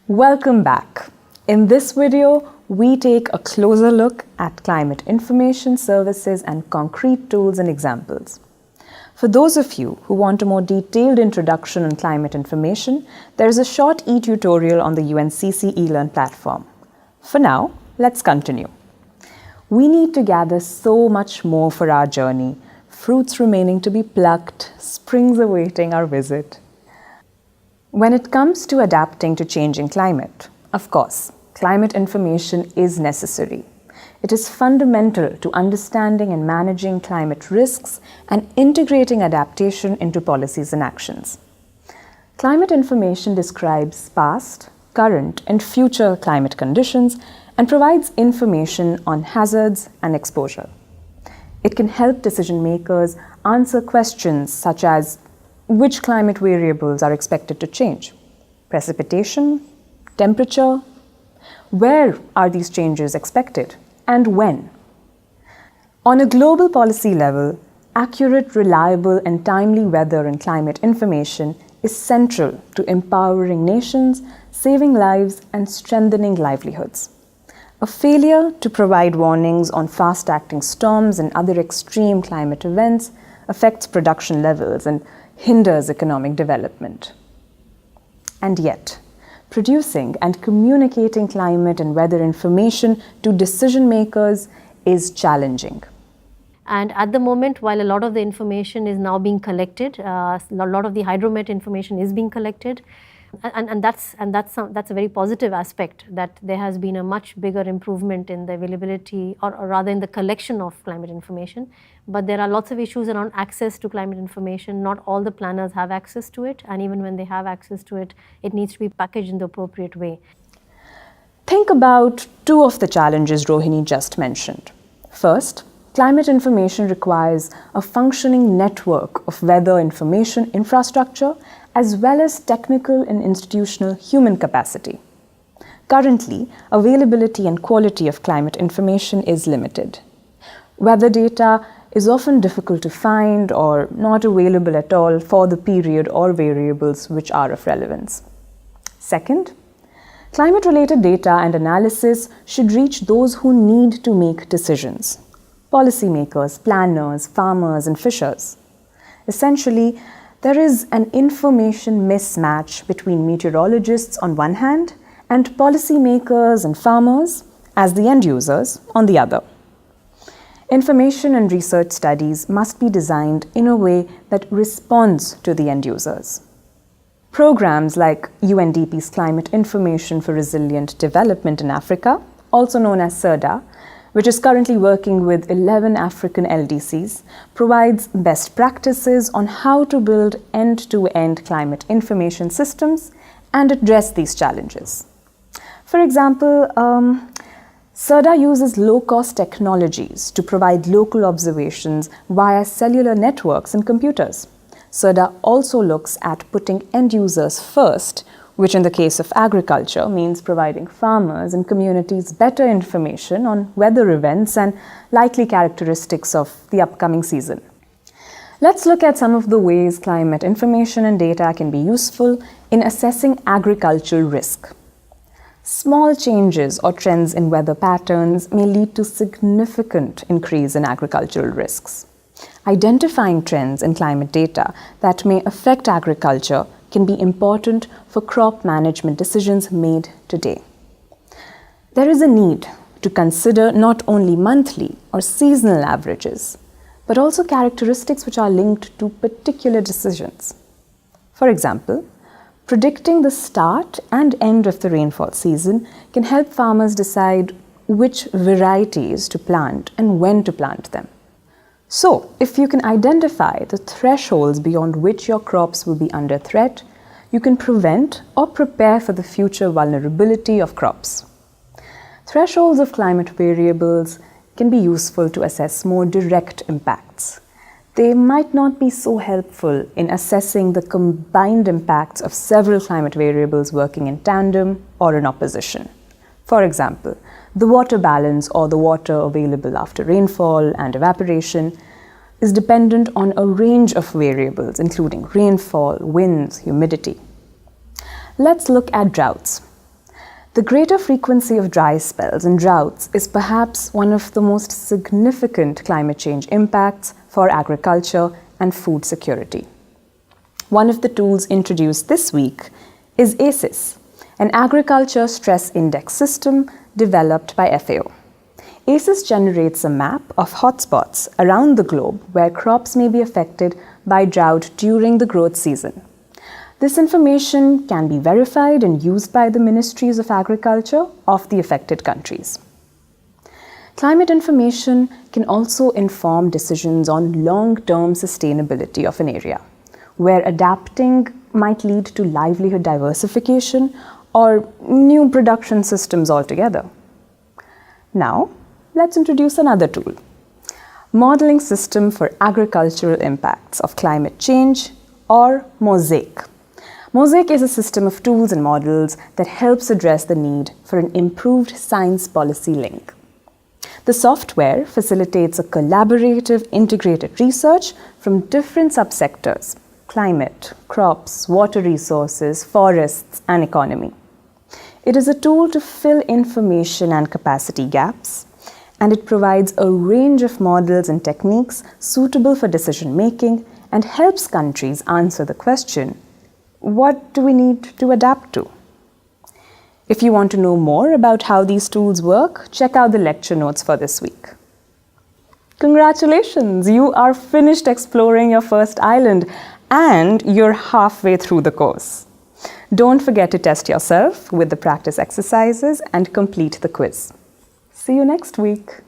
Welcome back. In this video, we take a closer look at climate information services and concrete tools and examples. For those of you who want a more detailed introduction on climate information, there is a short e-tutorial on the UNCC eLearn platform. For now, let's continue. We need to gather so much more for our journey, fruits remaining to be plucked, springs awaiting our visit. When it comes to adapting to changing climate, of course, climate information is necessary. It is fundamental to understanding and managing climate risks and integrating adaptation into policies and actions. Climate information describes past, current, and future climate conditions and provides information on hazards and exposure. It can help decision makers answer questions such as which climate variables are expected to change, precipitation, temperature, where are these changes expected, and when. On a global policy level, accurate, reliable, and timely weather and climate information is central to empowering nations, saving lives, and strengthening livelihoods. A failure to provide warnings on fast-acting storms and other extreme climate events affects production levels and hinders economic development. And yet, producing and communicating climate and weather information to decision makers is challenging. And at the moment, while a lot of the information is now being collected, a lot of the hydromet information is being collected, and that's a very positive aspect, that there has been a much bigger improvement in the availability or rather in the collection of climate information. But there are lots of issues around access to climate information. Not all the planners have access to it, and even when they have access to it, it needs to be packaged in the appropriate way. Think about two of the challenges Rohini just mentioned. First, climate information requires a functioning network of weather information infrastructure as well as technical and institutional human capacity. Currently, availability and quality of climate information is limited. Weather data is often difficult to find or not available at all for the period or variables which are of relevance. Second, climate-related data and analysis should reach those who need to make decisions: policymakers, planners, farmers, and fishers. Essentially, there is an information mismatch between meteorologists on one hand and policymakers and farmers as the end users on the other. Information and research studies must be designed in a way that responds to the end users. Programs like UNDP's Climate Information for Resilient Development in Africa, also known as CERDA, which is currently working with 11 African LDCs, provides best practices on how to build end-to-end climate information systems and address these challenges. For example, CERDA uses low-cost technologies to provide local observations via cellular networks and computers. CERDA also looks at putting end users first, which in the case of agriculture means providing farmers and communities better information on weather events and likely characteristics of the upcoming season. Let's look at some of the ways climate information and data can be useful in assessing agricultural risk. Small changes or trends in weather patterns may lead to significant increase in agricultural risks. Identifying trends in climate data that may affect agriculture can be important for crop management decisions made today. There is a need to consider not only monthly or seasonal averages, but also characteristics which are linked to particular decisions. For example, predicting the start and end of the rainfall season can help farmers decide which varieties to plant and when to plant them. So, if you can identify the thresholds beyond which your crops will be under threat, you can prevent or prepare for the future vulnerability of crops. Thresholds of climate variables can be useful to assess more direct impacts. They might not be so helpful in assessing the combined impacts of several climate variables working in tandem or in opposition. For example, the water balance or the water available after rainfall and evaporation is dependent on a range of variables, including rainfall, winds, humidity. Let's look at droughts. The greater frequency of dry spells and droughts is perhaps one of the most significant climate change impacts for agriculture and food security. One of the tools introduced this week is ACES, an agriculture stress index system developed by FAO. ACES generates a map of hotspots around the globe where crops may be affected by drought during the growth season. This information can be verified and used by the ministries of agriculture of the affected countries. Climate information can also inform decisions on long-term sustainability of an area, where adapting might lead to livelihood diversification or new production systems altogether. Now, let's introduce another tool: Modeling System for Agricultural Impacts of Climate Change, or MOSAIC. MOSAIC is a system of tools and models that helps address the need for an improved science policy link. The software facilitates a collaborative, integrated research from different subsectors: climate, crops, water resources, forests, and economy. It is a tool to fill information and capacity gaps, and it provides a range of models and techniques suitable for decision making and helps countries answer the question, what do we need to adapt to? If you want to know more about how these tools work, check out the lecture notes for this week. Congratulations! You are finished exploring your first island and you're halfway through the course. Don't forget to test yourself with the practice exercises and complete the quiz. See you next week.